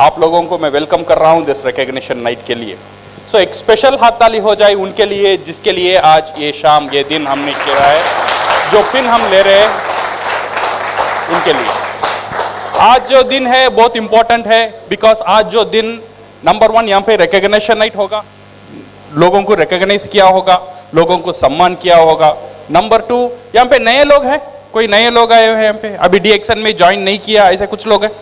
आप लोगों को मैं वेलकम कर रहा हूं दिस रिकॉग्निशन नाइट के लिए। सो एक स्पेशल हाथ ताली हो जाए उनके लिए जिसके लिए आज ये शाम ये दिन हमने किया है, जो पिन हम ले रहे हैं उनके लिए। आज जो दिन है बहुत इंपॉर्टेंट है बिकॉज आज जो दिन नंबर 1 यहाँ पे रिकॉग्निशन नाइट होगा, लोगों को रिकॉग्नाइज किया होगा, लोगों को सम्मान किया होगा। नंबर 2 यहाँ पे नए लोग हैं, कोई नए लोग आए हुए हैं यहाँ पे, अभी DXN में ज्वाइन नहीं किया, ऐसे कुछ लोग हैं।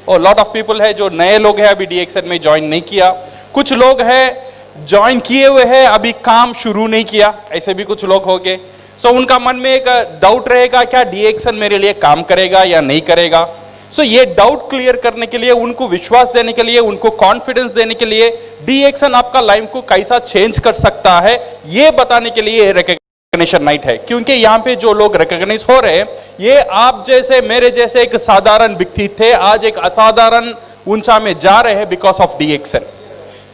और लॉट ऑफ पीपल है जो नए लोग हैं, अभी DXN में ज्वाइन नहीं किया। कुछ लोग हैं ज्वाइन किए हुए हैं, अभी काम शुरू नहीं किया, ऐसे भी कुछ लोग होंगे। सो उनका मन में एक डाउट रहेगा, क्या DXN मेरे लिए काम करेगा या नहीं करेगा। सो ये डाउट क्लियर करने के लिए, उनको विश्वास देने के लिए, उनको कॉन्फिडेंस देने के लिए, DXN आपका लाइफ को कैसा चेंज कर सकता है ये बताने के लिए रिकॉग्निशन नाइट है। क्योंकि यहाँ पे जो लोग रिकॉग्नाइज हो रहे हैं ये आप जैसे मेरे जैसे एक साधारण व्यक्ति थे, आज एक असाधारण ऊंचा में जा रहे हैं बिकॉज ऑफ DXN।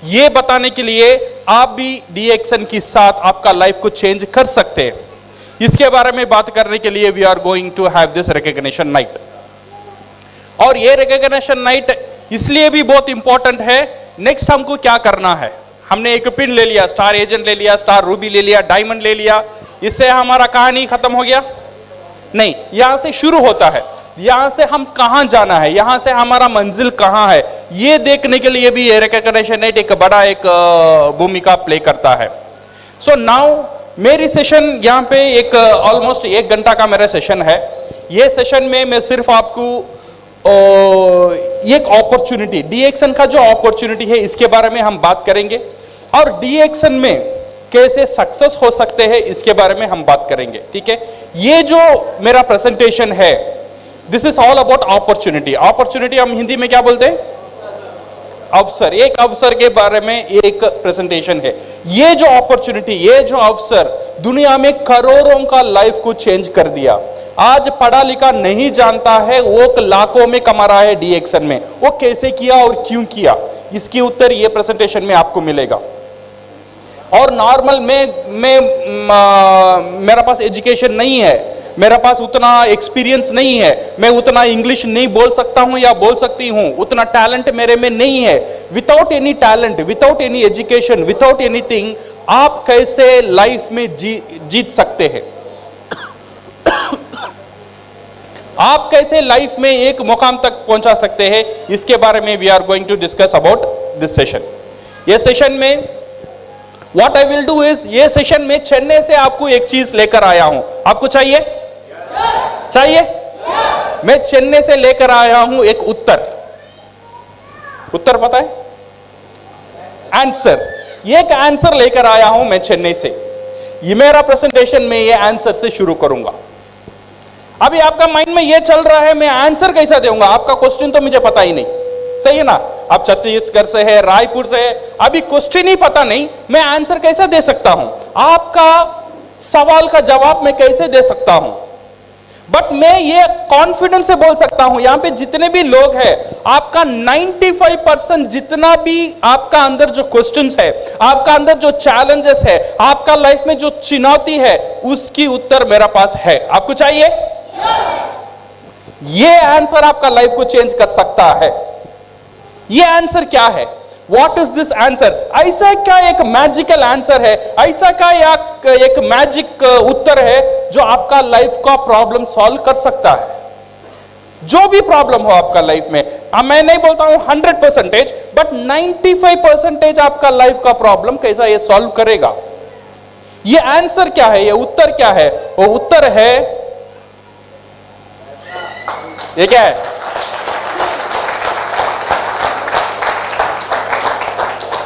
ये बताने के लिए आप भी DXN के साथ आपका लाइफ को चेंज कर सकते हैं, इसके बारे में बात करने के लिए we are going to have this recognition night. और ये रिकॉग्निशन नाइट इसलिए भी बहुत इंपॉर्टेंट है। नेक्स्ट हमको क्या करना है, हमने एक पिन ले लिया, स्टार एजेंट ले लिया, स्टार रूबी ले लिया, डायमंड ले लिया, इससे हमारा कहानी खत्म हो गया? नहीं, यहां से शुरू होता है। यहां से हम कहां जाना है, यहां से हमारा मंजिल कहां है, ये देखने के लिए भी ये रिकॉग्निशन नाइट एक बड़ा एक भूमिका प्ले करता है। सो नाउ मेरी सेशन यहाँ पे एक ऑलमोस्ट 1 घंटा का मेरा सेशन है। ये सेशन में मैं सिर्फ आपको एक अपॉर्चुनिटी, DXN का जो अपॉर्चुनिटी है इसके बारे में हम बात करेंगे, और DXN में कैसे सक्सेस हो सकते हैं इसके बारे में हम बात करेंगे। ठीक है, ये जो मेरा प्रेजेंटेशन है this is all about opportunity. Opportunity हम हिंदी में क्या बोलते हैं? अवसर। एक अवसर के बारे में एक प्रेजेंटेशन है। ये जो अपॉर्चुनिटी, ये जो अवसर दुनिया में करोड़ों का लाइफ को चेंज कर दिया। आज पढ़ा लिखा नहीं जानता है, वो लाखों में कमा रहा है DXN में, वो कैसे किया और क्यों किया, इसकी उत्तर ये प्रेजेंटेशन में आपको मिलेगा। और नॉर्मल मेरा पास एजुकेशन नहीं है, मेरा पास उतना एक्सपीरियंस नहीं है, मैं उतना इंग्लिश नहीं बोल सकता हूं या बोल सकती हूं, उतना टैलेंट मेरे में नहीं है। Without any talent, without any education, without anything आप कैसे लाइफ में जीत सकते हैं? आप कैसे लाइफ में एक मुकाम तक पहुंचा सकते हैं, इसके बारे में we are going to discuss about this session. ये सेशन में what I will do is, ये सेशन में चेन्नई से आपको एक चीज लेकर आया हूं। आपको चाहिए? चाहिए? मैं चेन्नई से लेकर आया हूं एक उत्तर। उत्तर पता है? आंसर। एक आंसर लेकर आया हूं मैं चेन्नई से। ये मेरा प्रेजेंटेशन में ये आंसर से शुरू करूंगा। अभी आपका माइंड में ये चल रहा है मैं आंसर कैसा दूंगा, आपका क्वेश्चन तो मुझे पता ही नहीं, सही है ना? आप छत्तीसगढ़ से है, रायपुर से है, अभी क्वेश्चन ही पता नहीं, मैं आंसर कैसा दे सकता हूं? आपका सवाल का जवाब मैं कैसे दे सकता हूं? बट मैं ये कॉन्फिडेंस से बोल सकता हूं, यहां पे जितने भी लोग हैं, आपका 95% जितना भी आपका अंदर जो क्वेश्चंस है, आपका अंदर जो चैलेंजेस है, आपका लाइफ में जो चुनौती है, उसकी उत्तर मेरा पास है। आपको चाहिए? ये आंसर आपका लाइफ को चेंज कर सकता है। ये आंसर क्या है? What is this answer? ऐसा क्या एक मैजिकल आंसर है, ऐसा क्या एक मैजिक उत्तर है जो आपका लाइफ का प्रॉब्लम सॉल्व कर सकता है? जो भी प्रॉब्लम हो आपका लाइफ में, मैं नहीं बोलता हूं 100%, बट 95% आपका लाइफ का प्रॉब्लम कैसा ये सॉल्व करेगा? ये आंसर क्या है, ये उत्तर क्या है? वो उत्तर है, ये क्या है?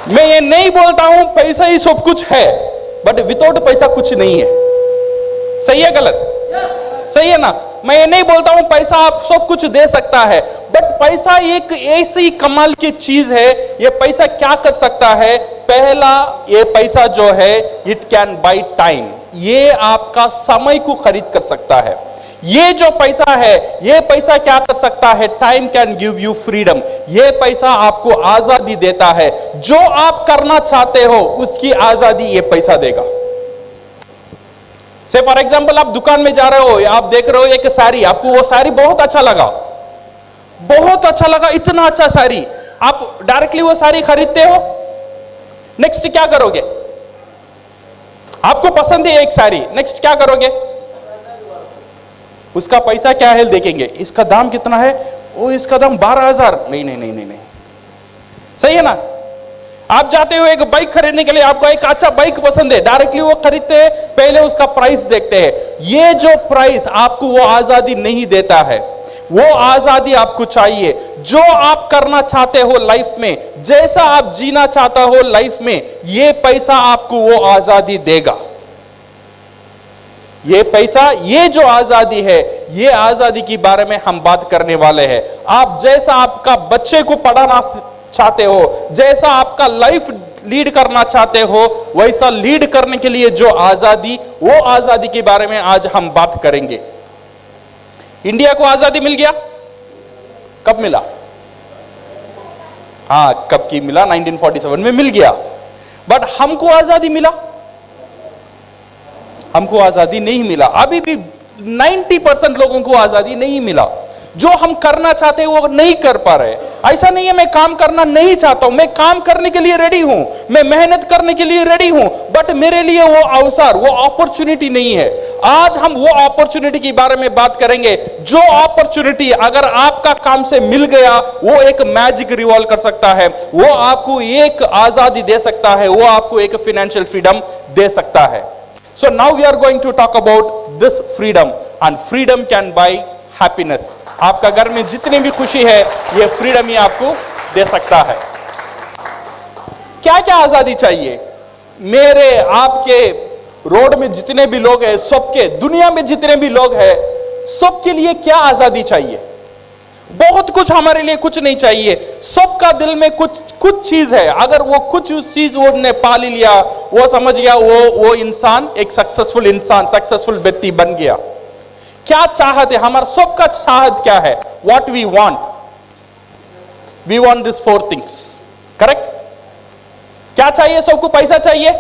मैं ये नहीं बोलता हूं पैसा ही सब कुछ है, बट विदाउट पैसा कुछ नहीं है। सही है गलत? सही है ना? मैं ये नहीं बोलता हूं पैसा आप सब कुछ दे सकता है, बट पैसा एक ऐसी कमाल की चीज है। ये पैसा क्या कर सकता है? पहला, ये पैसा जो है इट कैन बाय टाइम, ये आपका समय को खरीद कर सकता है। ये जो पैसा है, ये पैसा क्या कर सकता है? Time can give you freedom, ये पैसा आपको आजादी देता है। जो आप करना चाहते हो उसकी आजादी ये पैसा देगा। से फॉर एग्जाम्पल आप दुकान में जा रहे हो, आप देख रहे हो एक साड़ी, आपको वो साड़ी बहुत अच्छा लगा, बहुत अच्छा लगा, इतना अच्छा साड़ी, आप डायरेक्टली वो साड़ी खरीदते हो, नेक्स्ट क्या करोगे? आपको पसंद है एक साड़ी, नेक्स्ट क्या करोगे? उसका पैसा क्या है देखेंगे, इसका दाम कितना है, ओ इसका दाम 12,000, नहीं नहीं नहीं नहीं नहीं, सही है ना? आप जाते हो एक बाइक खरीदने के लिए, आपको एक अच्छा बाइक पसंद है, डायरेक्टली वो खरीदते हैं, पहले उसका प्राइस देखते हैं। ये जो प्राइस आपको वो आजादी नहीं देता है, वो आजादी आपको चाहिए। जो आप करना चाहते हो लाइफ में, जैसा आप जीना चाहता हो लाइफ में, ये पैसा आपको वो आजादी देगा। ये पैसा, ये जो आजादी है, ये आजादी के बारे में हम बात करने वाले हैं। आप जैसा आपका बच्चे को पढ़ाना चाहते हो, जैसा आपका लाइफ लीड करना चाहते हो, वैसा लीड करने के लिए जो आजादी, वो आजादी के बारे में आज हम बात करेंगे। इंडिया को आजादी मिल गया, कब मिला? हाँ, कब की मिला? 1947 में मिल गया। बट हमको आजादी मिला? हमको आजादी नहीं मिला। अभी भी 90% लोगों को आजादी नहीं मिला। जो हम करना चाहते हैं वो नहीं कर पा रहे। ऐसा नहीं है मैं काम करना नहीं चाहता हूं, मैं काम करने के लिए रेडी हूं, मैं मेहनत करने के लिए रेडी हूं, बट मेरे लिए वो अवसर, वो अपॉर्चुनिटी नहीं है। आज हम वो अपॉर्चुनिटी के बारे में बात करेंगे। जो अपॉर्चुनिटी अगर आपका काम से मिल गया, वो एक मैजिक रिवॉल्व कर सकता है, वो आपको एक आजादी दे सकता है, वो आपको एक फाइनेंशियल फ्रीडम दे सकता है। So now we are going to talk about this freedom, and freedom can buy happiness. आपका घर में जितनी भी खुशी है, ये फ्रीडम ही आपको दे सकता है। क्या क्या आजादी चाहिए? मेरे आपके रोड में जितने भी लोग हैं, सबके, दुनिया में जितने भी लोग हैं, सबके लिए क्या आजादी चाहिए? बहुत कुछ हमारे लिए कुछ नहीं चाहिए। सबका दिल में कुछ चीज है। अगर वो कुछ चीज वो ने पा लिया, वो समझ गया, वो इंसान एक सक्सेसफुल इंसान, सक्सेसफुल व्यक्ति बन गया। क्या चाहत है? हमारा सबका चाहत क्या है? What we want this 4 things, correct? क्या चाहिए सबको? पैसा चाहिए।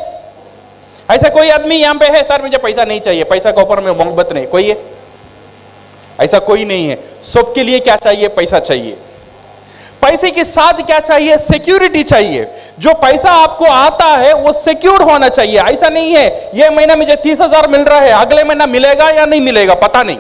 ऐसा कोई आदमी यहां पे है, सर मुझे पैसा नहीं चाहिए, पैसा के ऊपर में मोहब्बत नहीं, कोई है? ऐसा कोई नहीं है। सबके लिए क्या चाहिए? पैसा चाहिए। पैसे के साथ क्या चाहिए? सिक्योरिटी चाहिए। जो पैसा आपको आता है वो सिक्योर होना चाहिए। ऐसा नहीं है ये महीना मुझे 30,000 मिल रहा है, अगले महीना मिलेगा या नहीं मिलेगा पता नहीं,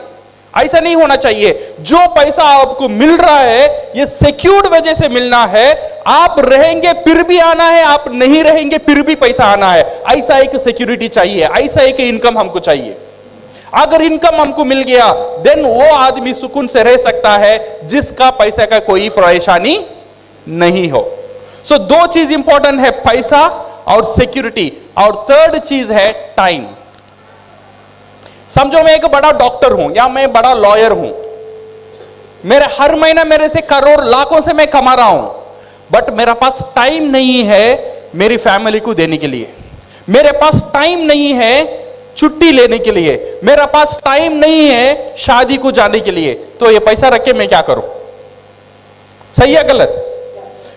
ऐसा नहीं होना चाहिए। जो पैसा आपको मिल रहा है ये सिक्योर्ड वजह से मिलना है। आप रहेंगे फिर भी आना है, आप नहीं रहेंगे फिर भी पैसा आना है। ऐसा एक सिक्योरिटी चाहिए, ऐसा एक इनकम हमको चाहिए। अगर इनकम हमको मिल गया, देन वो आदमी सुकून से रह सकता है जिसका पैसे का कोई परेशानी नहीं हो। सो 2 चीज इंपॉर्टेंट है, पैसा और सिक्योरिटी, और 3rd चीज है टाइम। समझो मैं एक बड़ा डॉक्टर हूं या मैं बड़ा लॉयर हूं, मेरे हर महीना मेरे से करोड़ लाखों से मैं कमा रहा हूं, बट मेरे पास टाइम नहीं है मेरी फैमिली को देने के लिए, मेरे पास टाइम नहीं है छुट्टी लेने के लिए, मेरा पास टाइम नहीं है शादी को जाने के लिए, तो ये पैसा रख के मैं क्या करूं? सही है गलत?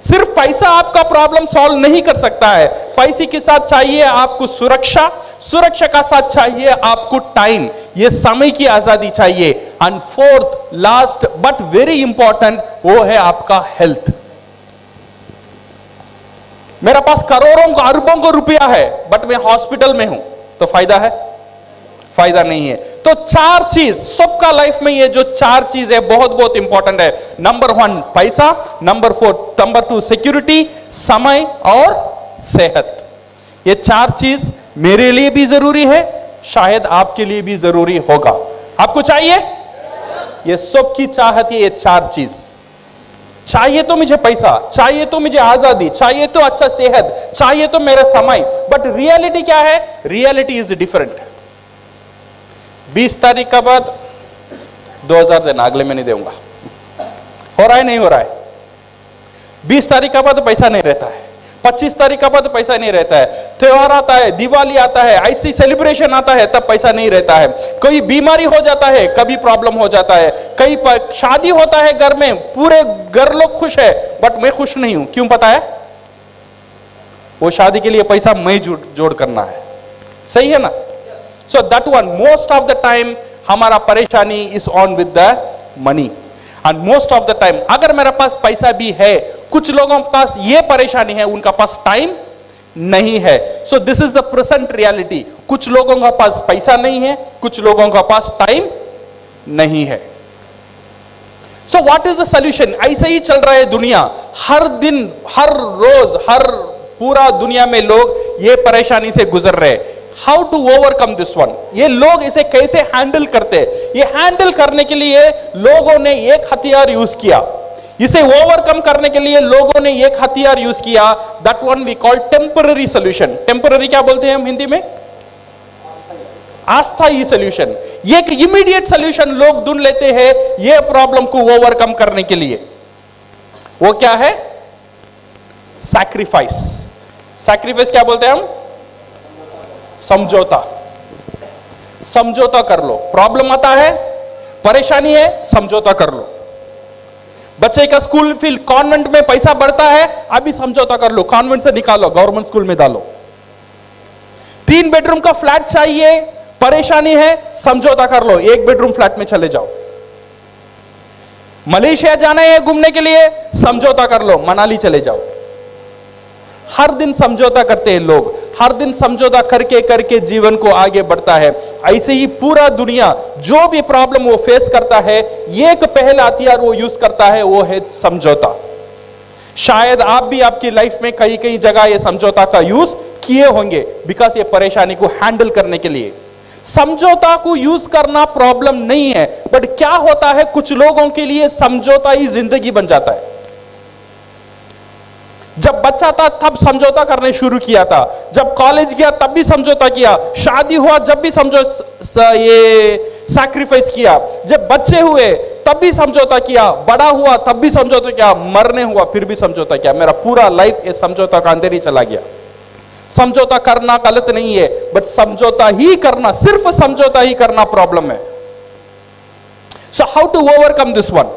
सिर्फ पैसा आपका प्रॉब्लम सॉल्व नहीं कर सकता है। पैसे के साथ चाहिए आपको सुरक्षा, सुरक्षा का साथ चाहिए आपको टाइम, ये समय की आजादी चाहिए। And 4th last but very important, वो है आपका हेल्थ। मेरा पास करोड़ों अरबों को रुपया है बट मैं हॉस्पिटल में हूं, तो फायदा है? फायदा नहीं है। तो 4 चीज सबका लाइफ में, ये जो 4 चीज है बहुत बहुत इंपॉर्टेंट है। नंबर 1 पैसा, नंबर 2 सिक्योरिटी, समय और सेहत। ये 4 चीज मेरे लिए भी जरूरी है, शायद आपके लिए भी जरूरी होगा। आपको चाहिए? ये सबकी चाहत है, ये 4 चीज चाहिए। तो मुझे पैसा चाहिए, तो मुझे आजादी चाहिए, तो अच्छा सेहत चाहिए, तो मेरा समय। बट रियलिटी क्या है? Reality is different. 20 तारीख का बाद 2000 देना, अगले महीने दूंगा। हो रहा है नहीं हो रहा है? 20 तारीख का बाद पैसा नहीं रहता है, 25 तारीख का बाद पैसा नहीं रहता है, त्योहार आता है, दिवाली आता है, ऐसी सेलिब्रेशन आता है, तब पैसा नहीं रहता है। कोई बीमारी हो जाता है, कभी प्रॉब्लम हो जाता है, कई शादी होता है घर में, पूरे घर लोग खुश है बट मैं खुश नहीं हूं। क्यों पता है? वो शादी के लिए पैसा मैं जोड़ करना है। सही है ना? So that one most of the time हमारा परेशानी is on with the money. And most of the time अगर मेरे पास पैसा भी है, कुछ लोगों के पास ये परेशानी है, उनका पास टाइम नहीं है. So this is the present reality. कुछ लोगों का पास पैसा नहीं है, कुछ लोगों का पास टाइम नहीं है. So what is the solution? ऐसे ही चल रहा है दुनिया. हर दिन, हर रोज, हर पूरा दुनिया में लोग ये परेशानी से गुजर रहे हैं. How to overcome this one? ये लोग इसे कैसे हैंडल करते हैं? ये हैंडल करने के लिए लोगों ने एक हथियार यूज किया. इसे ओवरकम करने के लिए लोगों ने एक हथियार यूज किया. That one we call temporary solution. Temporary क्या बोलते हैं हम हिंदी में? अस्थायी सॉल्यूशन. ये एक इमीडिएट सॉल्यूशन लोग ढूंढ लेते हैं ये प्रॉब्लम को ओवरकम करने के लिए. वो क्या है? सैक्रिफाइस. सैक्रिफाइस क्या बोलते हैं हम? समझौता. समझौता कर लो. प्रॉब्लम आता है, परेशानी है, समझौता कर लो. बच्चे का स्कूल फीस कॉन्वेंट में पैसा बढ़ता है, अभी समझौता कर लो, कॉन्वेंट से निकालो, गवर्नमेंट स्कूल में डालो. 3 बेडरूम का फ्लैट चाहिए, परेशानी है, समझौता कर लो, 1 बेडरूम फ्लैट में चले जाओ. मलेशिया जाना है घूमने के लिए, समझौता कर लो, मनाली चले जाओ. हर दिन समझौता करते हैं लोग. हर दिन समझौता करके करके जीवन को आगे बढ़ता है. ऐसे ही पूरा दुनिया जो भी प्रॉब्लम वो फेस करता है, एक पहला हथियार वो यूज करता है, वो है समझौता. शायद आप भी आपकी लाइफ में कई कई जगह ये समझौता का यूज किए होंगे, बिकॉज ये परेशानी को हैंडल करने के लिए. समझौता को यूज करना प्रॉब्लम नहीं है, बट क्या होता है कुछ लोगों के लिए समझौता ही जिंदगी बन जाता है. जब बच्चा था तब समझौता करने शुरू किया था, जब कॉलेज गया तब भी समझौता किया, शादी हुआ जब भी ये सैक्रिफाइस किया, जब बच्चे हुए तब भी समझौता किया, बड़ा हुआ तब भी समझौता किया, मरने हुआ फिर भी समझौता किया. मेरा पूरा लाइफ ये समझौता का अंदर ही चला गया. समझौता करना गलत नहीं है, बट समझौता ही करना, सिर्फ समझौता ही करना प्रॉब्लम है. So how to overcome this one?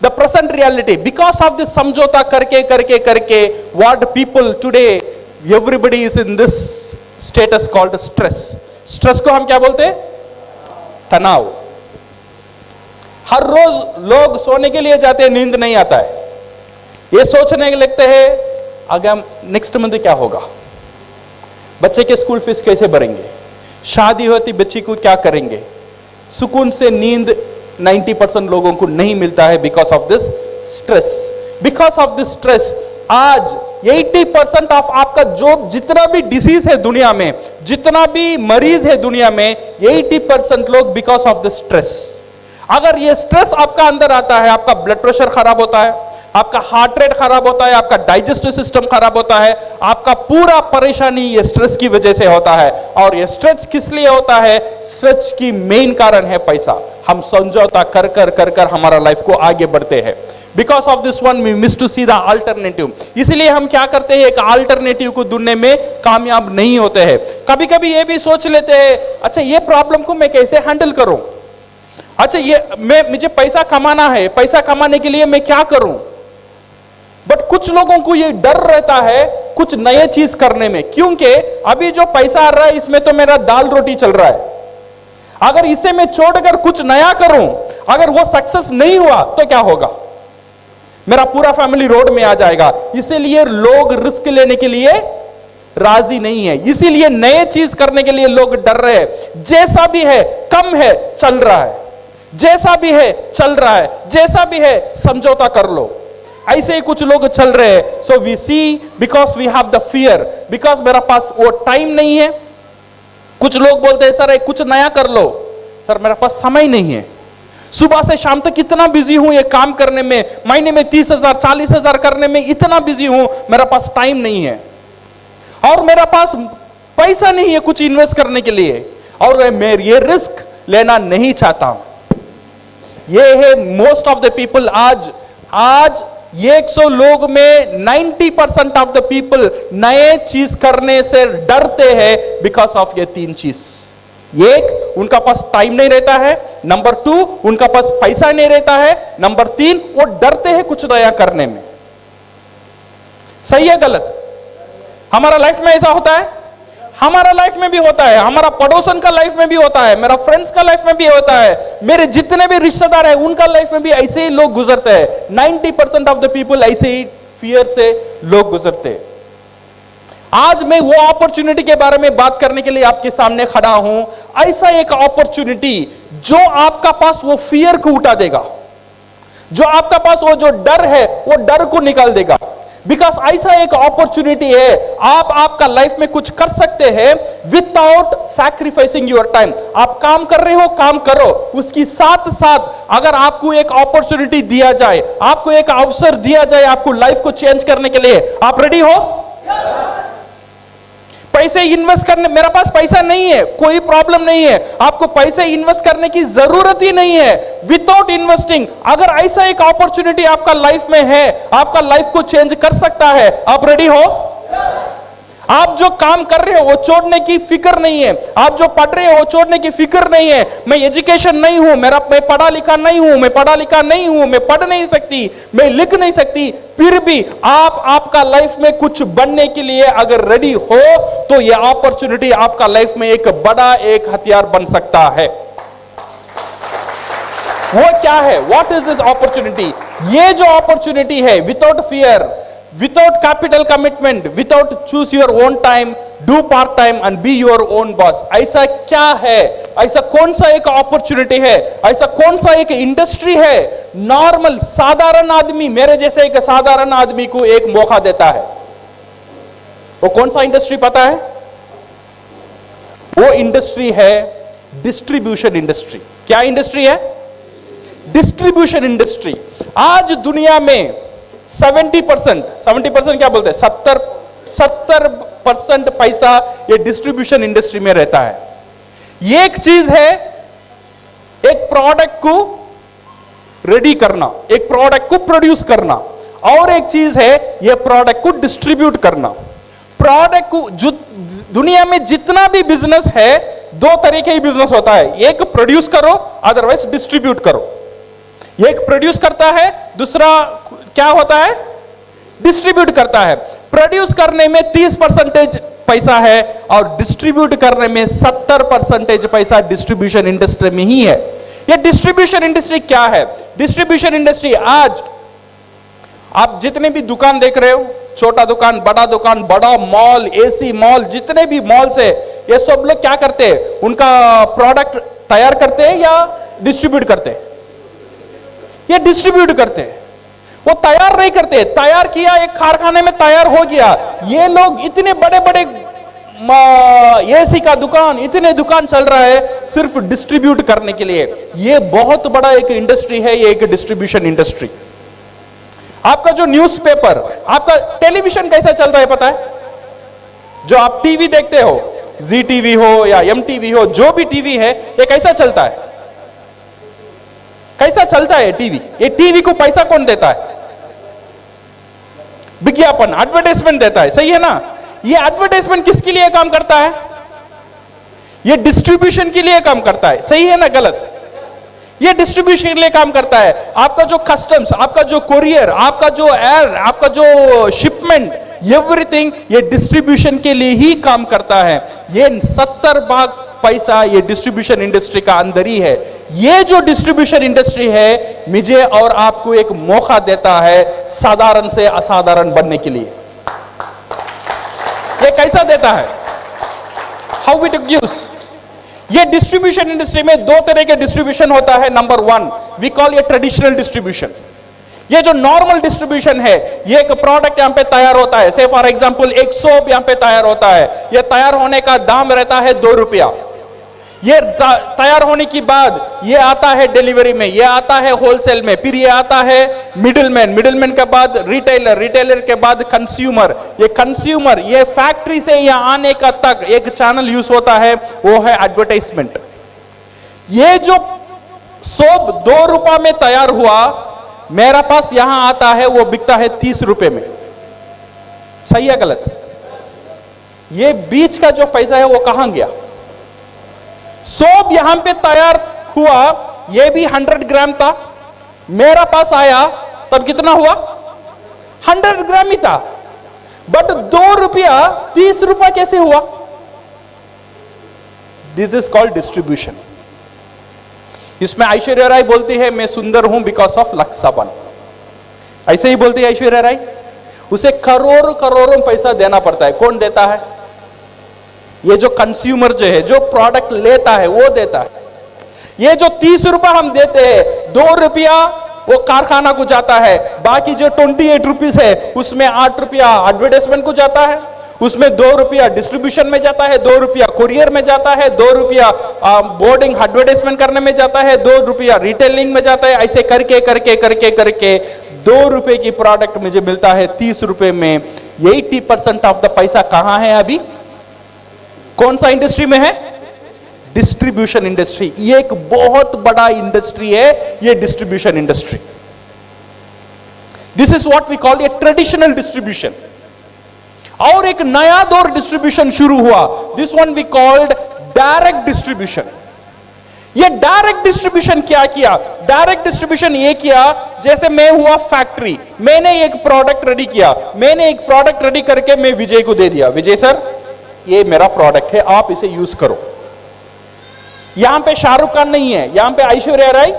The present reality, because of this समझौता करके करके करके, what people today, everybody is in this status called stress. Stress को हम क्या बोलते हैं? तनाव. हर रोज लोग सोने के लिए जाते हैं, नींद नहीं आता है. ये सोचने लगते हैं अगर नेक्स्ट मंथ क्या होगा, बच्चे के स्कूल फीस कैसे भरेंगे, शादी होती बच्ची को क्या करेंगे. सुकून से नींद 90% लोगों को नहीं मिलता है because of this stress. Because of this stress आज 80% ऑफ आपका जो जितना भी डिसीज है दुनिया में, जितना भी मरीज है दुनिया में, 80% लोग बिकॉज ऑफ दिस स्ट्रेस. अगर ये स्ट्रेस आपका अंदर आता है, आपका ब्लड प्रेशर खराब होता है, आपका हार्ट रेट खराब होता है, आपका डाइजेस्टिव सिस्टम खराब होता है, आपका पूरा परेशानी ये स्ट्रेस की वजह से होता है. और ये स्ट्रेस किस लिए होता है? स्ट्रेस की मेन कारण है पैसा. हम समझौता कर कर कर कर हमारा लाइफ को आगे बढ़ते हैं. Because of this one we miss to see the alternative. इसलिए हम क्या करते हैं, एक अल्टरनेटिव को ढूंढने में कामयाब नहीं होते हैं. कभी कभी ये भी सोच लेते हैं, अच्छा ये प्रॉब्लम को मैं कैसे हैंडल करूं, अच्छा ये मुझे पैसा कमाना है, पैसा कमाने के लिए मैं क्या करूं. बट कुछ लोगों को ये डर रहता है कुछ नए चीज करने में, क्योंकि अभी जो पैसा आ रहा है इसमें तो मेरा दाल रोटी चल रहा है. अगर इसे मैं छोड़कर कुछ नया करूं, अगर वो सक्सेस नहीं हुआ तो क्या होगा, मेरा पूरा फैमिली रोड में आ जाएगा. इसीलिए लोग रिस्क लेने के लिए राजी नहीं है. इसीलिए नए चीज करने के लिए लोग डर रहे हैं. जैसा भी है, कम है, चल रहा है, जैसा भी है चल रहा है, जैसा भी है समझौता कर लो. ऐसे ही कुछ लोग चल रहे हैं. So we see because we have the fear, because मेरा पास वो टाइम नहीं है. कुछ लोग बोलते हैं सर कुछ नया कर लो. सर मेरे पास समय नहीं है, सुबह से शाम तक इतना बिजी हूं ये काम करने में, महीने में 30,000 40,000 करने में इतना बिजी हूं, मेरा पास टाइम नहीं है. और मेरा पास पैसा नहीं है कुछ इन्वेस्ट करने के लिए, और मैं ये रिस्क लेना नहीं चाहता. ये है मोस्ट ऑफ द पीपल. आज 100 लोग में 90% ऑफ द पीपल नए चीज करने से डरते हैं बिकॉज ऑफ ये 3 चीज. एक, उनका पास टाइम नहीं रहता है. नंबर 2, उनका पास पैसा नहीं रहता है. नंबर 3, वो डरते हैं कुछ नया करने में. सही है गलत? हमारा लाइफ में ऐसा होता है. हमारा लाइफ में भी होता है, हमारा पड़ोसन का लाइफ में भी होता है, मेरा फ्रेंड्स का लाइफ में भी होता है, मेरे जितने भी रिश्तेदार हैं उनका लाइफ में भी ऐसे ही लोग गुजरते हैं। 90% ऑफ द पीपल ऐसे ही फियर से लोग गुजरते हैं। आज मैं वो अपॉर्चुनिटी के बारे में बात करने के लिए आपके सामने खड़ा हूं। ऐसा एक अपॉर्चुनिटी जो आपका पास वो फियर को उठा देगा, जो आपका पास वो जो डर है वो डर को निकाल देगा। बिकॉज ऐसा एक अपॉर्चुनिटी है, आप आपका लाइफ में कुछ कर सकते हैं विदाउट सैक्रिफाइसिंग योर टाइम। आप काम कर रहे हो, काम करो, उसकी साथ साथ अगर आपको एक अपॉर्चुनिटी दिया जाए, आपको एक अवसर दिया जाए आपको लाइफ को चेंज करने के लिए, आप रेडी हो? पैसे इन्वेस्ट करने, मेरा पास पैसा नहीं है, कोई प्रॉब्लम नहीं है, आपको पैसे इन्वेस्ट करने की जरूरत ही नहीं है। विदाउट इन्वेस्टिंग अगर ऐसा एक अपॉर्चुनिटी आपका लाइफ में है, आपका लाइफ को चेंज कर सकता है, आप रेडी हो? आप जो काम कर रहे हो वो छोड़ने की फिक्र नहीं है, आप जो पढ़ रहे हो वो छोड़ने की फिक्र नहीं है। मैं एजुकेशन नहीं हूं, मैं पढ़ा लिखा नहीं हूं, मैं पढ़ा लिखा नहीं हूं, मैं पढ़ नहीं सकती, मैं लिख नहीं सकती, फिर भी आप आपका लाइफ में कुछ बनने के लिए अगर रेडी हो तो ये अपॉर्चुनिटी आपका लाइफ में एक बड़ा एक हथियार बन सकता है। वो क्या है? What is this opportunity? ये जो अपॉर्चुनिटी है, without fear, without capital commitment, without choose your own time, do part time and be your own boss, ऐसा क्या है? ऐसा कौन सा एक अपॉर्चुनिटी है? ऐसा कौन सा एक इंडस्ट्री है नॉर्मल साधारण आदमी, मेरे जैसे एक साधारण आदमी को एक मौका देता है? वो कौन सा इंडस्ट्री पता है? वो इंडस्ट्री है डिस्ट्रीब्यूशन इंडस्ट्री। क्या इंडस्ट्री है? Distribution industry. आज दुनिया में 70% क्या बोलते हैं, 70% पैसा ये डिस्ट्रीब्यूशन इंडस्ट्री में रहता है। एक चीज है एक प्रोडक्ट को रेडी करना, एक प्रोडक्ट को प्रोड्यूस करना, और एक चीज है ये प्रोडक्ट को डिस्ट्रीब्यूट करना। प्रोडक्ट को, जो दुनिया में जितना भी बिजनेस है, दो तरीके ही बिजनेस होता है, एक प्रोड्यूस करो, अदरवाइज डिस्ट्रीब्यूट करो। एक प्रोड्यूस करता है, दूसरा क्या होता है? डिस्ट्रीब्यूट करता है। प्रोड्यूस करने में 30% पैसा है और डिस्ट्रीब्यूट करने में 70% पैसा डिस्ट्रीब्यूशन इंडस्ट्री में ही है। ये डिस्ट्रीब्यूशन इंडस्ट्री क्या है? डिस्ट्रीब्यूशन इंडस्ट्री, आज आप जितने भी दुकान देख रहे हो, छोटा दुकान, बड़ा मॉल, एसी मॉल, जितने भी मॉल्स है, ये सब लोग क्या करते हैं? उनका प्रोडक्ट तैयार करते हैं या डिस्ट्रीब्यूट करते हैं? ये डिस्ट्रीब्यूट करते हैं, वो तैयार नहीं करते। तैयार किया, एक कारखाने में तैयार हो गया। ये लोग इतने बड़े बड़े एसी का दुकान, इतने दुकान चल रहा है सिर्फ डिस्ट्रीब्यूट करने के लिए। ये बहुत बड़ा एक इंडस्ट्री है, ये एक डिस्ट्रीब्यूशन इंडस्ट्री। आपका जो न्यूज़पेपर, आपका टेलीविजन कैसा चल रहा है पता है? जो आप टीवी देखते हो, जी टीवी हो या एम टीवी हो, जो भी टीवी है, ये कैसा चलता है? कैसा चलता है टीवी? ये टीवी को पैसा कौन देता है? विज्ञापन, एडवर्टाइजमेंट देता है, सही है ना? ये एडवर्टाइजमेंट किसके लिए काम करता है? ये डिस्ट्रीब्यूशन के लिए काम करता है, सही है ना गलत? ये डिस्ट्रीब्यूशन के लिए काम करता है। आपका जो कस्टम्स, आपका जो कोरियर, आपका जो एयर, आपका जो शिपमेंट, एवरीथिंग ये डिस्ट्रीब्यूशन के लिए ही काम करता है। ये 70% पैसा ये डिस्ट्रीब्यूशन इंडस्ट्री का अंदर ही है। ये जो डिस्ट्रीब्यूशन इंडस्ट्री है, मुझे और आपको एक मौका देता है साधारण से असाधारण बनने के लिए। ये कैसा देता है? How it gives? ये डिस्ट्रीब्यूशन इंडस्ट्री में दो तरह के डिस्ट्रीब्यूशन होता है। नंबर 1 वी कॉल ये ट्रेडिशनल डिस्ट्रीब्यूशन। ये जो नॉर्मल डिस्ट्रीब्यूशन है, ये एक प्रोडक्ट यहां पे तैयार होता है, से फॉर एग्जांपल एक सोप यहां पे तैयार होता है। ये तैयार होने का दाम रहता है 2 रुपया। ये तैयार होने की बाद ये आता है डिलीवरी में, ये आता है होलसेल में, फिर ये आता है मिडिलमैन के बाद रिटेलर के बाद कंज्यूमर। ये कंज्यूमर, ये फैक्ट्री से यहाँ आने का तक एक चैनल यूज होता है, वो है एडवर्टाइजमेंट। ये जो सोप 2 रुपए में तैयार हुआ, मेरा पास यहां आता है, वो बिकता है 30 रुपए में। सही है गलत? ये बीच का जो पैसा है वो कहां गया? सोप यहां पे तैयार हुआ, ये भी 100 ग्राम था, मेरा पास आया तब कितना हुआ? 100 ग्राम ही था, बट 2 रुपया 30 रुपया कैसे हुआ? This is called distribution. इसमें ऐश्वर्या राय बोलती है मैं सुंदर हूं बिकॉज ऑफ लक्स साबन, ऐसे ही बोलती है ऐश्वर्या राय। उसे करोड़ों करोड़ों पैसा देना पड़ता है। कौन देता है? ये जो कंज्यूमर जो है, जो प्रोडक्ट लेता है वो देता है। ये जो 30 रुपया हम देते हैं, 2 रुपया वो कारखाना को जाता है, बाकी जो 28 रुपीज है उसमें 8 रुपया एडवर्टाइजमेंट को जाता है, उसमें 2 रुपया डिस्ट्रीब्यूशन में जाता है, 2 रुपया कुरियर में जाता है, 2 रुपया बोर्डिंग एडवर्टाइजमेंट करने में जाता है, 2 रुपया रिटेलिंग में जाता है। ऐसे करके करके करके करके 2 रुपए की प्रोडक्ट मुझे मिलता है 30 रुपए में। 80% ऑफ द पैसा कहां है अभी? कौन सा इंडस्ट्री में है? Distribution industry. ये एक बहुत बड़ा इंडस्ट्री है, ये distribution industry. This is what we call a traditional distribution. और एक नया दौर डिस्ट्रीब्यूशन शुरू हुआ, this one we called direct distribution. ये डायरेक्ट डिस्ट्रीब्यूशन क्या किया? डायरेक्ट डिस्ट्रीब्यूशन ये किया, जैसे मैं हुआ फैक्ट्री, मैंने एक प्रोडक्ट रेडी किया, मैंने एक प्रोडक्ट रेडी करके मैं विजय को दे दिया, विजय सर ये मेरा प्रोडक्ट है, आप इसे यूज करो। यहां पे शाहरुख खान नहीं है, यहां पे ऐश्वर्या राय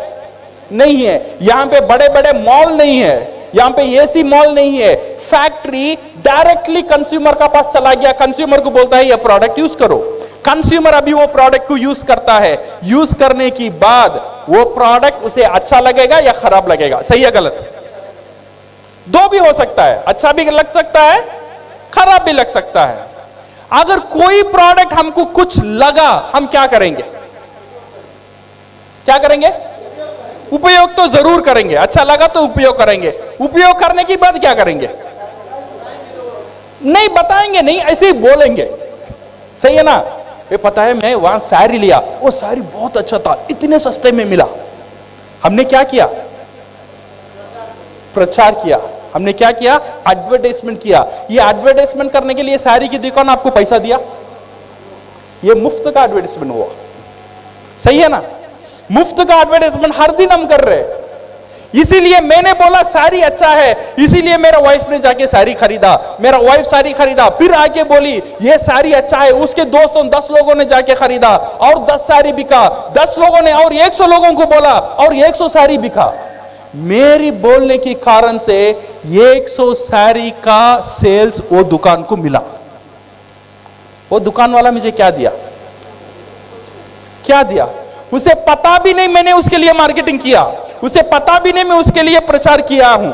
नहीं है, यहां पे बड़े बड़े मॉल नहीं है, यहां पे एसी मॉल नहीं है। फैक्ट्री डायरेक्टली कंज्यूमर का पास चला गया, कंज्यूमर को बोलता है ये प्रोडक्ट यूज करो। कंज्यूमर अभी वो प्रोडक्ट को यूज करता है, यूज करने की बाद वो प्रोडक्ट उसे अच्छा लगेगा या खराब लगेगा? सही है गलत? दो भी हो सकता है, अच्छा भी लग सकता है, खराब भी लग सकता है। अगर कोई प्रोडक्ट हमको कुछ लगा, हम क्या करेंगे? क्या करेंगे? उपयोग तो जरूर करेंगे। अच्छा लगा तो उपयोग करेंगे। उपयोग करने के बाद क्या करेंगे? नहीं बताएंगे, नहीं ऐसे ही बोलेंगे। सही है ना? ये पता है मैं वहां साड़ी लिया, वो साड़ी बहुत अच्छा था, इतने सस्ते में मिला। हमने क्या किया? प्रचार किया। हमने क्या किया? एडवर्टाइजमेंट किया। ये एडवर्टाइजमेंट करने के लिए साड़ी की दुकान आपको पैसा दिया, ये मुफ्त का एडवर्टाइजमेंट हुआ। सही है ना? मुफ्त का एडवर्टाइजमेंट हर दिन हम कर रहे हैं। इसीलिए मैंने बोला साड़ी अच्छा है, इसीलिए मेरा वाइफ ने जाके साड़ी खरीदा, मेरा वाइफ साड़ी खरीदा, फिर आके बोली ये साड़ी अच्छा है, उसके दोस्तों 10 लोगों ने जाके खरीदा और 10 साड़ी बिका, 10 लोगों ने और 100 लोगों को बोला और 100 साड़ी बिका। मेरी बोलने के कारण से 100 साड़ी का सेल्स वो दुकान को मिला। वो दुकान वाला मुझे क्या दिया? क्या दिया? उसे पता भी नहीं मैंने उसके लिए मार्केटिंग किया, उसे पता भी नहीं मैं उसके लिए प्रचार किया हूं,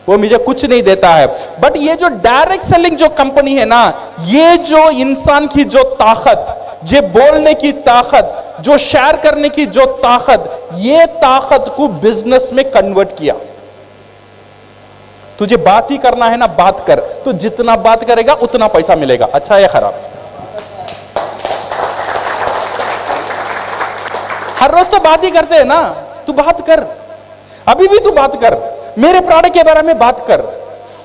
वो मुझे कुछ नहीं देता है। बट ये जो डायरेक्ट सेलिंग जो कंपनी है ना, ये जो इंसान की जो ताकत, जो बोलने की ताकत, जो शेयर करने की जो ताकत, ये ताकत को बिजनेस में कन्वर्ट किया। तुझे बात ही करना है ना, बात कर। तो जितना बात करेगा उतना पैसा मिलेगा। अच्छा या खराब? हर रोज तो बात ही करते हैं ना। तू बात कर, अभी भी तू बात कर, मेरे प्रोडक्ट के बारे में बात कर।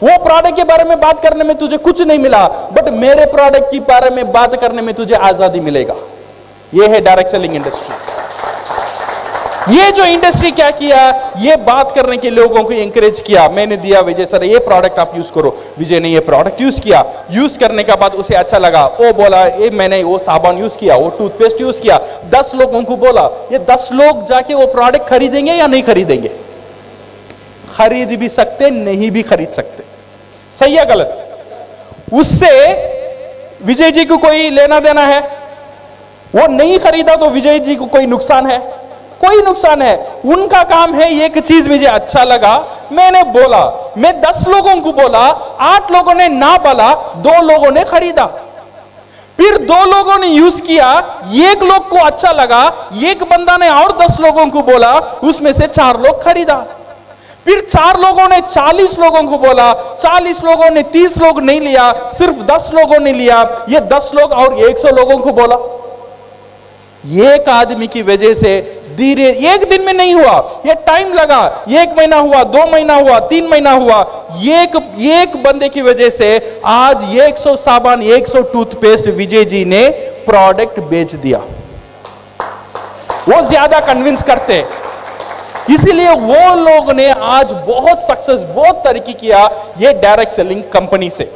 वो प्रोडक्ट के बारे में बात करने में तुझे कुछ नहीं मिला, बट मेरे प्रोडक्ट के बारे में बात करने में तुझे आजादी मिलेगा। ये है डायरेक्ट सेलिंग इंडस्ट्री। ये जो इंडस्ट्री क्या किया? ये बात करने के लोगों को एंकरेज किया। मैंने दिया विजय सर ये प्रोडक्ट आप यूज करो। विजय ने ये प्रोडक्ट यूज किया, यूज करने के बाद उसे अच्छा लगा, वो बोला ये मैंने वो साबुन यूज किया, वो टूथपेस्ट यूज किया, 10 लोगों को बोला। ये 10 लोग जाके वो प्रोडक्ट खरीदेंगे या नहीं खरीदेंगे? खरीद भी सकते, नहीं भी खरीद सकते। सही है गलत? उससे विजय जी को कोई लेना देना है? वो नहीं खरीदा तो विजय जी को कोई नुकसान है? कोई नुकसान है। उनका काम है एक चीज मुझे अच्छा लगा, मैंने बोला, मैं 10 लोगों को बोला, 8 लोगों ने ना बोला, 2 लोगों ने खरीदा, फिर 2 लोगों ने यूज किया, 1 लोग को अच्छा लगा, एक बंदा ने और 10 लोगों को बोला, उसमें से 4 लोग खरीदा, फिर 4 लोगों ने 40 लोगों को बोला, 40 लोगों ने 30 लोग नहीं लिया, सिर्फ 10 लोगों ने लिया, ये 10 लोग और 100 लोगों को बोला। एक आदमी की वजह से धीरे, एक दिन में नहीं हुआ, ये टाइम लगा, 1 महीना हुआ, 2 महीना हुआ, 3 महीना हुआ। एक बंदे की वजह से आज 100 साबुन, 100 टूथपेस्ट विजय जी ने प्रोडक्ट बेच दिया। वो ज्यादा कन्विंस करते, इसीलिए वो लोग ने आज बहुत सक्सेस, बहुत तरक्की किया ये डायरेक्ट सेलिंग कंपनी से।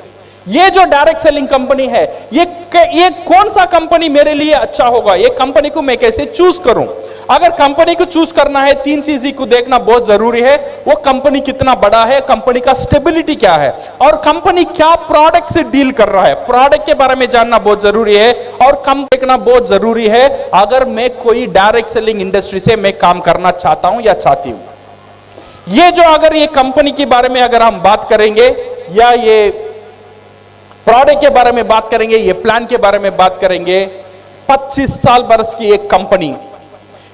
ये जो डायरेक्ट सेलिंग कंपनी है, ये कौन सा कंपनी मेरे लिए अच्छा होगा, ये कंपनी को मैं कैसे चूज करूं? अगर कंपनी को चूज करना है, तीन चीज को देखना बहुत जरूरी है। वो कंपनी कितना बड़ा है, कंपनी का स्टेबिलिटी क्या है, और कंपनी क्या प्रोडक्ट से डील कर रहा है, प्रोडक्ट के बारे में जानना बहुत जरूरी है, और कम देखना बहुत जरूरी है अगर मैं कोई डायरेक्ट सेलिंग इंडस्ट्री से मैं काम करना चाहता हूं या चाहती हूं। ये जो अगर ये कंपनी के बारे में अगर हम बात करेंगे, या ये प्रोडक्ट के बारे में बात करेंगे, ये प्लान के बारे में बात करेंगे, 25 साल बरस की एक कंपनी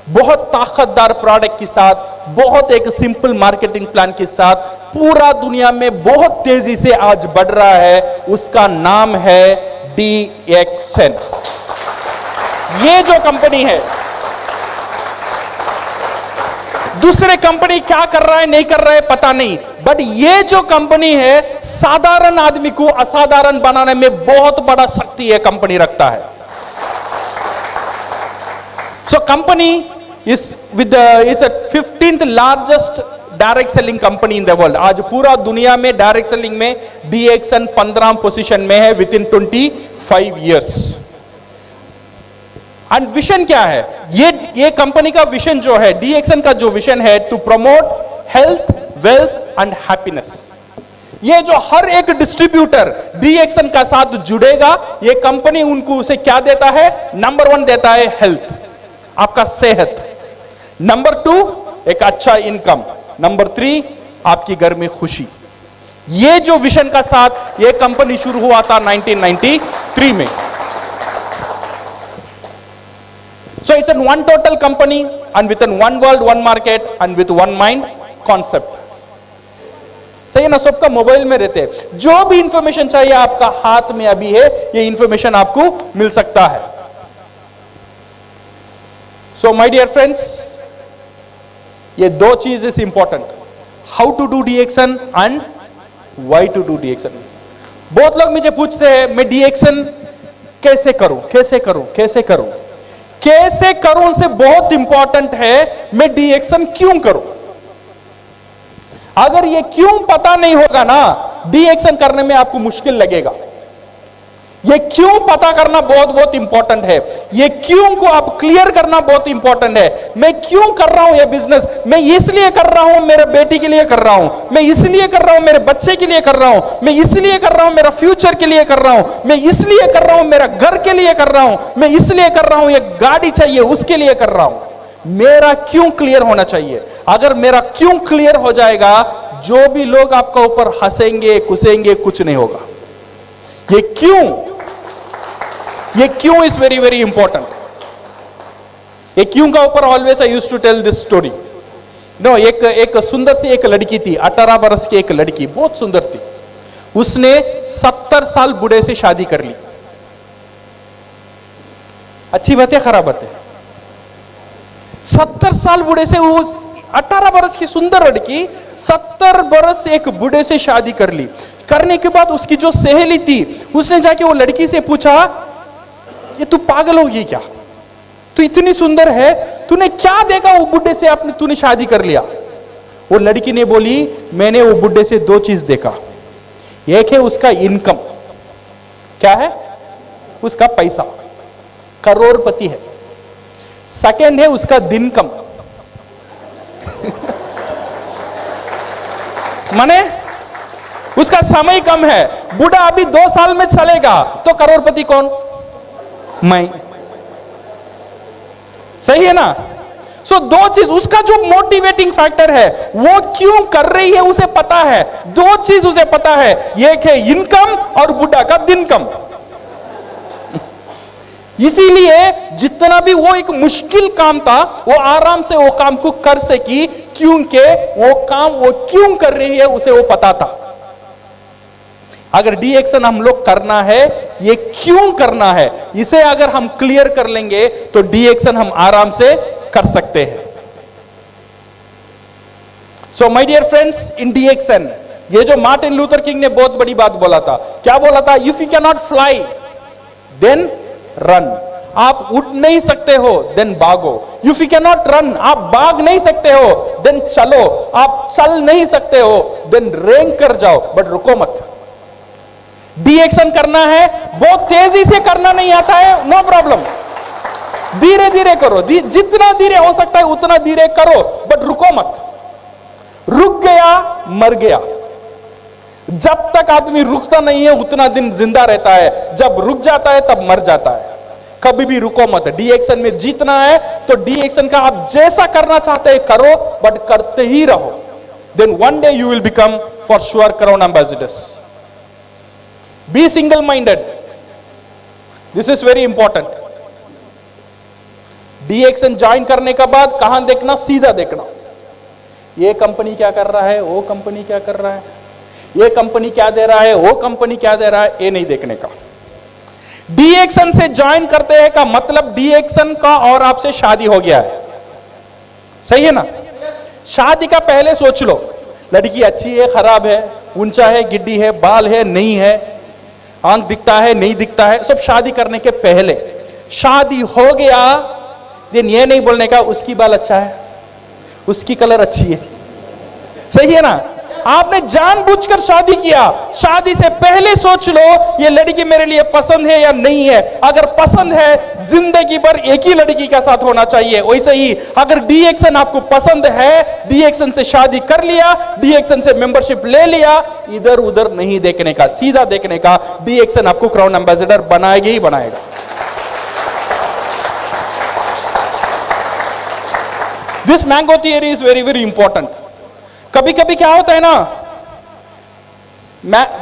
बहुत ताकतदार प्रोडक्ट के साथ, बहुत एक सिंपल मार्केटिंग प्लान के साथ पूरा दुनिया में बहुत तेजी से आज बढ़ रहा है, उसका नाम है DXN। ये जो कंपनी है, दूसरे कंपनी क्या कर रहा है नहीं कर रहा है पता नहीं, बट ये जो कंपनी है साधारण आदमी को असाधारण बनाने में बहुत बड़ा शक्ति है कंपनी रखता है। So company is with its 15th largest direct selling company in the world. आज पूरा दुनिया में डायरेक्ट सेलिंग में DXN 15 पोजीशन में है with in 25 years. And vision क्या है, ये कंपनी का विजन जो है, DXN का जो विजन है, to promote health, wealth and happiness. ये जो हर एक डिस्ट्रीब्यूटर DXN का साथ जुड़ेगा, ये कंपनी उनको उसे क्या देता है? नंबर 1 देता है हेल्थ, आपका सेहत। नंबर 2 एक अच्छा इनकम। नंबर 3 आपकी घर में खुशी। ये जो विजन का साथ ये कंपनी शुरू हुआ था 1993 में। So it's an one total company and with an one world, one market and with one mind concept. सही है ना? सबका मोबाइल में रहते हैं, जो भी इंफॉर्मेशन चाहिए आपका हाथ में अभी है, ये इंफॉर्मेशन आपको मिल सकता है। So my dear friends, ये दो चीज important, how to do DXN and why to do DXN। बहुत लोग मुझे पूछते हैं मैं DXN कैसे करूं, कैसे करूं, कैसे करूं, कैसे करूं से बहुत इंपॉर्टेंट है मैं DXN क्यों करूं। अगर ये क्यों पता नहीं होगा ना, DXN करने में आपको मुश्किल लगेगा। ये क्यों पता करना बहुत बहुत इंपॉर्टेंट है। ये क्यों को आप क्लियर करना बहुत इंपॉर्टेंट है। मैं क्यों कर रहा हूं ये बिजनेस, मैं इसलिए कर रहा हूं मेरे बेटी के लिए कर रहा हूं, मैं इसलिए कर रहा हूं मेरे बच्चे के लिए कर रहा हूं, मैं इसलिए कर रहा हूं मेरा फ्यूचर के लिए कर रहा हूं, मैं इसलिए कर रहा हूं मेरा घर के लिए कर रहा हूं, मैं इसलिए कर रहा हूं एक गाड़ी चाहिए उसके लिए कर रहा हूं। मेरा क्यों क्लियर होना चाहिए। अगर मेरा क्यों क्लियर हो जाएगा, जो भी लोग आपका ऊपर हंसेंगे कुसेंगे कुछ नहीं होगा। ये क्यों इज वेरी वेरी इंपॉर्टेंट। ये क्यों का ऊपर always I used to tell this story. No, एक सुंदर सी एक लड़की थी, 18 बरस की एक लड़की, बहुत सुंदर थी। उसने 70 साल बूढ़े से शादी कर ली। अच्छी बात है खराब बात है? 70 साल बूढ़े से, वो 18 बरस की सुंदर लड़की 70 बरस से एक बूढ़े से शादी कर ली। करने के बाद उसकी जो सहेली थी, उसने जाके वो लड़की से पूछा, ये तू पागल होगी क्या, तू इतनी सुंदर है, तूने क्या देखा वो बुढ़े से तूने शादी कर लिया। वो लड़की ने बोली, मैंने वो बुढ़े से 2 चीज देखा। एक है उसका इनकम, क्या है? उसका पैसा, करोड़पति है। सेकंड है उसका दिनकम माने उसका समय कम है। बूढ़ा अभी 2 साल में चलेगा तो करोड़पति कौन? मैं। सही है ना? सो 2 चीज, उसका जो मोटिवेटिंग फैक्टर है, वो क्यों कर रही है उसे पता है। 2 चीज उसे पता है, एक है इनकम और बुढ़ा का दिनकम। इसीलिए जितना भी वो एक मुश्किल काम था, वो आराम से वो काम को कर सकी, क्योंकि वो काम वो क्यों कर रही है उसे वो पता था। अगर DXN हम लोग करना है, ये क्यों करना है, इसे अगर हम क्लियर कर लेंगे तो DXN हम आराम से कर सकते हैं। So my dear friends, in DXN ये जो मार्टिन लूथर किंग ने बहुत बड़ी बात बोला था, क्या बोला था? If you can not fly then run. आप उड़ नहीं सकते हो देन भागो। If you can not run, आप भाग नहीं सकते हो देन चलो। आप चल नहीं सकते हो देन रेंग कर जाओ, बट रुको मत। डी एक्शन करना है, बहुत तेजी से करना नहीं आता है, नो प्रॉब्लम, धीरे धीरे करो, जितना धीरे हो सकता है उतना धीरे करो, बट रुको मत। रुक गया मर गया। जब तक आदमी रुकता नहीं है उतना दिन जिंदा रहता है, जब रुक जाता है तब मर जाता है। कभी भी रुको मत। डी एक्शन में जीतना है तो डी एक्शन का आप जैसा करना चाहते हैं करो, बट करते ही रहो। Then one day you will become for sure crown ambassadors. Be single minded, this is very important. DXN join करने के बाद कहां देखना, सीधा देखना, ये कंपनी क्या कर रहा है, वो कंपनी क्या कर रहा है, ये कंपनी क्या दे रहा है, वो कंपनी क्या दे रहा है, ये नहीं देखने का। डी एक्शन से ज्वाइन करते हैं का मतलब डी एक्शन का और आपसे शादी हो गया है, सही है ना। शादी का पहले सोच लो, लड़की अच्छी है खराब है, ऊंचा है गिड्डी है, बाल है नहीं है, आंख दिखता है नहीं दिखता है, सब शादी करने के पहले। शादी हो गया दिन ये नहीं बोलने का उसकी बाल अच्छा है, उसकी कलर अच्छी है, सही है ना। आपने जानबूझकर शादी किया। शादी से पहले सोच लो ये लड़की मेरे लिए पसंद है या नहीं है। अगर पसंद है जिंदगी भर एक ही लड़की के साथ होना चाहिए। वैसे ही अगर डी एक्शन आपको पसंद है, डी एक्शन से शादी कर लिया, डी एक्शन से मेंबरशिप ले लिया, इधर उधर नहीं देखने का, सीधा देखने का। डी एक्शन आपको क्राउन एम्बेसडर बनाएगा ही बनाएगा। This mango theory is very very important. कभी कभी क्या होता है ना,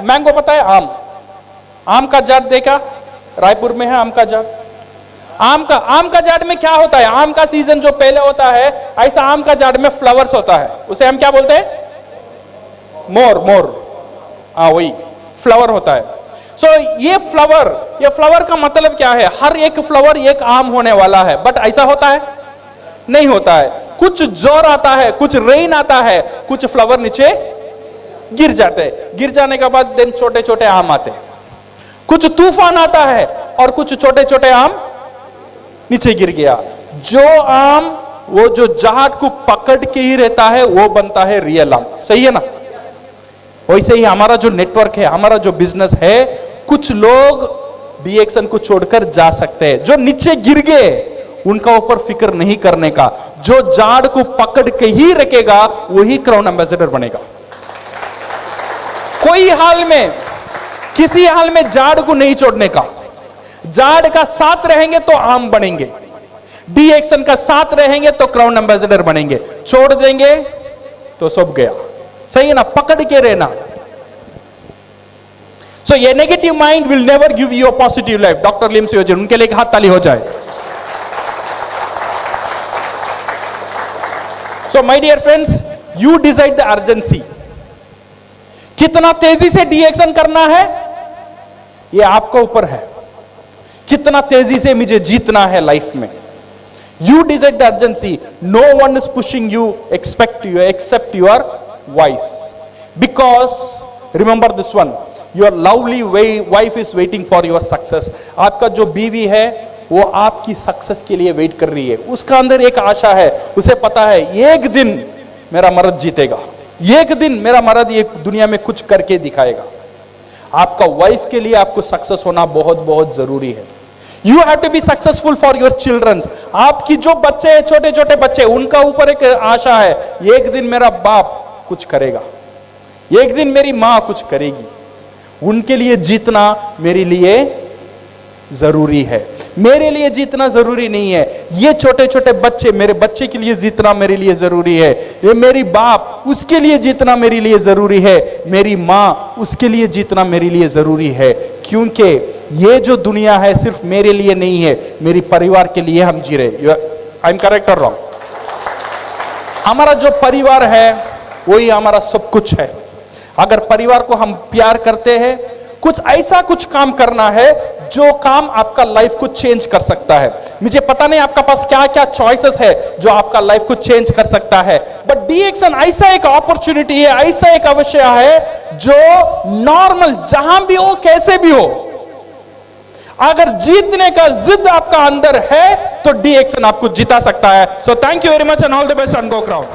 मैंगो पता है, आम का जाट देखा, रायपुर में है आम का जाट। आम का जाट में क्या होता है, आम का सीजन जो पहले होता है, ऐसा आम का जाट में फ्लावर्स होता है, उसे हम क्या बोलते हैं, मोर। हाँ वही फ्लावर होता है। सो ये फ्लावर का मतलब क्या है, हर एक फ्लावर एक आम होने वाला है, बट ऐसा होता है नहीं होता है। कुछ जोर आता है, कुछ रेन आता है, कुछ फ्लावर नीचे गिर जाते हैं, गिर जाने के बाद दिन छोटे छोटे आम आते हैं। कुछ तूफान आता है और कुछ छोटे छोटे आम नीचे गिर गया। जो आम वो जो जाट को पकड़ के ही रहता है वो बनता है रियल आम, सही है ना। वैसे ही हमारा जो नेटवर्क है, हमारा जो बिजनेस है, कुछ लोग डी एक्शन को छोड़कर जा सकते हैं। जो नीचे गिर गए उनका ऊपर फिक्र नहीं करने का, जो जाड़ को पकड़ के ही रखेगा वही क्राउन एम्बेसडर बनेगा। कोई हाल में, किसी हाल में जाड़ को नहीं छोड़ने का। जाड़ का साथ रहेंगे तो आम बनेंगे, डी एक्शन का साथ रहेंगे तो क्राउन एम्बेसडर बनेंगे, छोड़ देंगे तो सब गया, सही है ना। पकड़ के रहना। सो ये negative mind will never give you a positive life. Doctor Lim सियोजन, उनके लिए एक हाथ ताली हो जाए। So my dear friends, you decide the urgency. कितना तेजी से डी एक्शन करना है ये आपके ऊपर है। कितना तेजी से मुझे जीतना है लाइफ में, you decide the urgency. No one is pushing you, except your voice. Because remember this one, your lovely wife is waiting for your success. आपका जो बीवी है वो आपकी सक्सेस के लिए वेट कर रही है। उसका अंदर एक आशा है, उसे पता है एक दिन मेरा मर्द जीतेगा, एक दिन मेरा मर्द ये दुनिया में कुछ करके दिखाएगा। आपका वाइफ के लिए आपको सक्सेस होना बहुत बहुत जरूरी है। You have to be successful for your childrens. आपकी जो बच्चे हैं, छोटे छोटे बच्चे, उनका ऊपर एक आशा है, एक दिन मेरा बाप कुछ करेगा, एक दिन मेरी मां कुछ करेगी। उनके लिए जीतना मेरे लिए जरूरी है, मेरे लिए जीतना जरूरी नहीं है। ये छोटे छोटे बच्चे, मेरे बच्चे के लिए जीतना मेरे लिए जरूरी है। ये मेरी बाप, उसके लिए जीतना मेरे लिए जरूरी है। मेरी मां, उसके लिए जीतना मेरे लिए जरूरी है। क्योंकि ये जो दुनिया है सिर्फ मेरे लिए नहीं है, मेरी परिवार के लिए हम जी रहे। आई एम करेक्ट और रॉन्ग? हमारा जो परिवार है वही हमारा सब कुछ है। अगर परिवार को हम प्यार करते हैं, कुछ ऐसा कुछ काम करना है जो काम आपका लाइफ को चेंज कर सकता है। मुझे पता नहीं आपका पास क्या क्या चॉइसेस है जो आपका लाइफ को चेंज कर सकता है, बट डी एक्शन ऐसा एक अपॉर्चुनिटी है, ऐसा एक अवसर है जो नॉर्मल जहां भी हो, कैसे भी हो, अगर जीतने का जिद आपका अंदर है तो डी एक्शन आपको जिता सकता है। So thank you very much and all the best and go crown.